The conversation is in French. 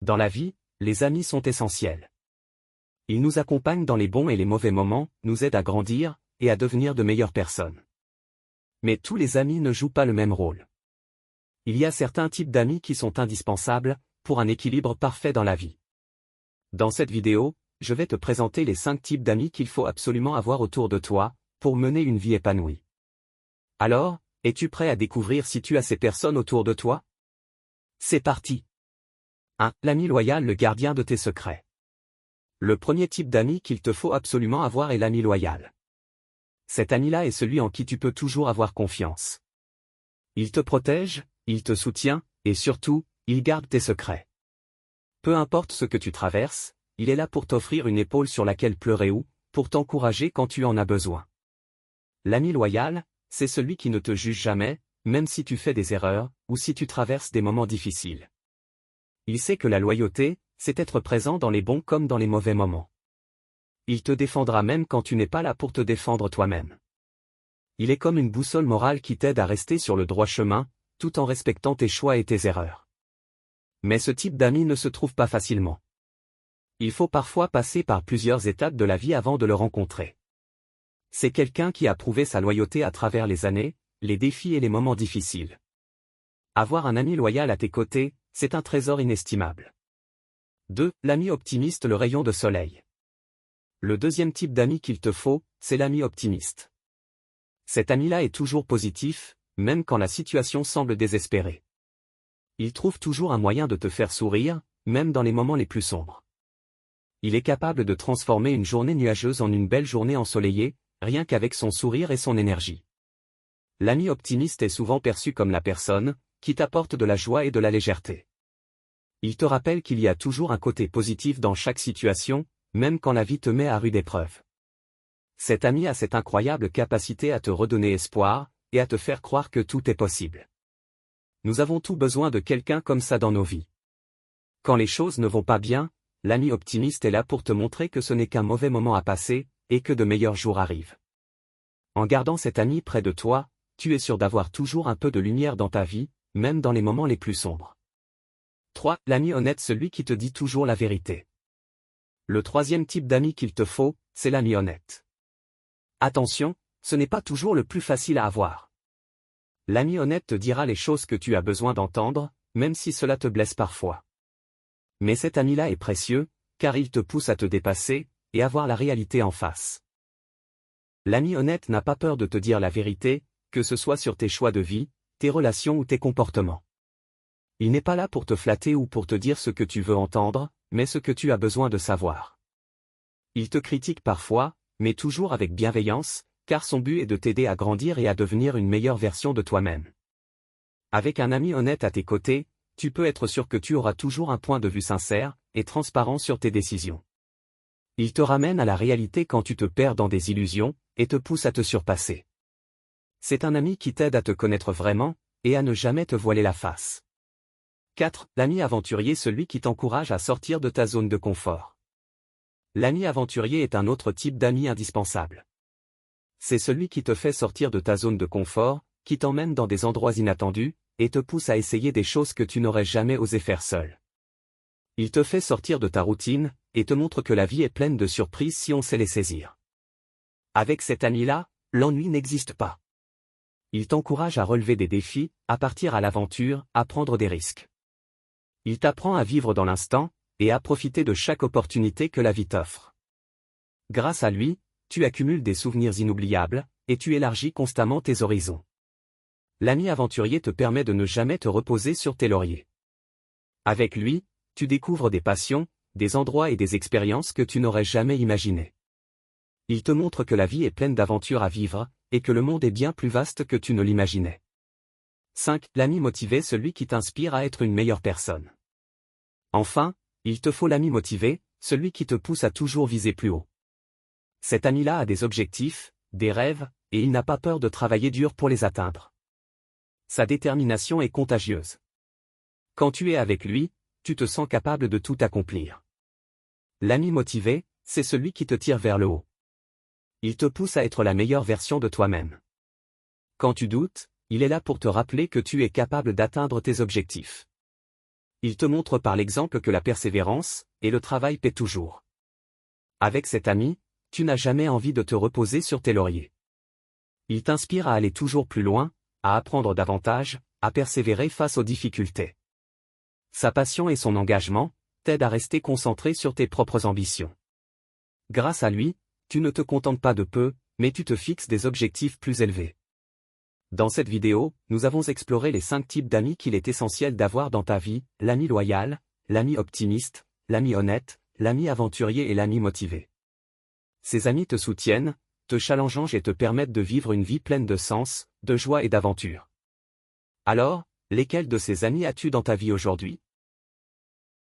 Dans la vie, les amis sont essentiels. Ils nous accompagnent dans les bons et les mauvais moments, nous aident à grandir, et à devenir de meilleures personnes. Mais tous les amis ne jouent pas le même rôle. Il y a certains types d'amis qui sont indispensables, pour un équilibre parfait dans la vie. Dans cette vidéo, je vais te présenter les 5 types d'amis qu'il faut absolument avoir autour de toi, pour mener une vie épanouie. Alors, es-tu prêt à découvrir si tu as ces personnes autour de toi? C'est parti! 1. L'ami loyal, le gardien de tes secrets. Le premier type d'ami qu'il te faut absolument avoir est l'ami loyal. Cet ami-là est celui en qui tu peux toujours avoir confiance. Il te protège, il te soutient, et surtout, il garde tes secrets. Peu importe ce que tu traverses, il est là pour t'offrir une épaule sur laquelle pleurer ou, pour t'encourager quand tu en as besoin. L'ami loyal, c'est celui qui ne te juge jamais, même si tu fais des erreurs, ou si tu traverses des moments difficiles. Il sait que la loyauté, c'est être présent dans les bons comme dans les mauvais moments. Il te défendra même quand tu n'es pas là pour te défendre toi-même. Il est comme une boussole morale qui t'aide à rester sur le droit chemin, tout en respectant tes choix et tes erreurs. Mais ce type d'ami ne se trouve pas facilement. Il faut parfois passer par plusieurs étapes de la vie avant de le rencontrer. C'est quelqu'un qui a prouvé sa loyauté à travers les années, les défis et les moments difficiles. Avoir un ami loyal à tes côtés, c'est un trésor inestimable. 2. L'ami optimiste, le rayon de soleil. Le deuxième type d'ami qu'il te faut, c'est l'ami optimiste. Cet ami-là est toujours positif, même quand la situation semble désespérée. Il trouve toujours un moyen de te faire sourire, même dans les moments les plus sombres. Il est capable de transformer une journée nuageuse en une belle journée ensoleillée, rien qu'avec son sourire et son énergie. L'ami optimiste est souvent perçu comme la personne qui t'apporte de la joie et de la légèreté. Il te rappelle qu'il y a toujours un côté positif dans chaque situation, même quand la vie te met à rude épreuve. Cet ami a cette incroyable capacité à te redonner espoir, et à te faire croire que tout est possible. Nous avons tous besoin de quelqu'un comme ça dans nos vies. Quand les choses ne vont pas bien, l'ami optimiste est là pour te montrer que ce n'est qu'un mauvais moment à passer, et que de meilleurs jours arrivent. En gardant cet ami près de toi, tu es sûr d'avoir toujours un peu de lumière dans ta vie, même dans les moments les plus sombres. 3. L'ami honnête, celui qui te dit toujours la vérité. Le troisième type d'ami qu'il te faut, c'est l'ami honnête. Attention, ce n'est pas toujours le plus facile à avoir. L'ami honnête te dira les choses que tu as besoin d'entendre, même si cela te blesse parfois. Mais cet ami-là est précieux, car il te pousse à te dépasser, et à voir la réalité en face. L'ami honnête n'a pas peur de te dire la vérité, que ce soit sur tes choix de vie, tes relations ou tes comportements. Il n'est pas là pour te flatter ou pour te dire ce que tu veux entendre, mais ce que tu as besoin de savoir. Il te critique parfois, mais toujours avec bienveillance, car son but est de t'aider à grandir et à devenir une meilleure version de toi-même. Avec un ami honnête à tes côtés, tu peux être sûr que tu auras toujours un point de vue sincère et transparent sur tes décisions. Il te ramène à la réalité quand tu te perds dans des illusions, et te pousse à te surpasser. C'est un ami qui t'aide à te connaître vraiment, et à ne jamais te voiler la face. 4. L'ami aventurier, celui qui t'encourage à sortir de ta zone de confort. L'ami aventurier est un autre type d'ami indispensable. C'est celui qui te fait sortir de ta zone de confort, qui t'emmène dans des endroits inattendus, et te pousse à essayer des choses que tu n'aurais jamais osé faire seul. Il te fait sortir de ta routine, et te montre que la vie est pleine de surprises si on sait les saisir. Avec cet ami-là, l'ennui n'existe pas. Il t'encourage à relever des défis, à partir à l'aventure, à prendre des risques. Il t'apprend à vivre dans l'instant, et à profiter de chaque opportunité que la vie t'offre. Grâce à lui, tu accumules des souvenirs inoubliables, et tu élargis constamment tes horizons. L'ami aventurier te permet de ne jamais te reposer sur tes lauriers. Avec lui, tu découvres des passions, des endroits et des expériences que tu n'aurais jamais imaginées. Il te montre que la vie est pleine d'aventures à vivre, et que le monde est bien plus vaste que tu ne l'imaginais. 5. L'ami motivé, celui qui t'inspire à être une meilleure personne. Enfin, il te faut l'ami motivé, celui qui te pousse à toujours viser plus haut. Cet ami-là a des objectifs, des rêves, et il n'a pas peur de travailler dur pour les atteindre. Sa détermination est contagieuse. Quand tu es avec lui, tu te sens capable de tout accomplir. L'ami motivé, c'est celui qui te tire vers le haut. Il te pousse à être la meilleure version de toi-même. Quand tu doutes, il est là pour te rappeler que tu es capable d'atteindre tes objectifs. Il te montre par l'exemple que la persévérance et le travail paient toujours. Avec cet ami, tu n'as jamais envie de te reposer sur tes lauriers. Il t'inspire à aller toujours plus loin, à apprendre davantage, à persévérer face aux difficultés. Sa passion et son engagement t'aident à rester concentré sur tes propres ambitions. Grâce à lui, tu ne te contentes pas de peu, mais tu te fixes des objectifs plus élevés. Dans cette vidéo, nous avons exploré les 5 types d'amis qu'il est essentiel d'avoir dans ta vie: l'ami loyal, l'ami optimiste, l'ami honnête, l'ami aventurier et l'ami motivé. Ces amis te soutiennent, te challengent et te permettent de vivre une vie pleine de sens, de joie et d'aventure. Alors, lesquels de ces amis as-tu dans ta vie aujourd'hui?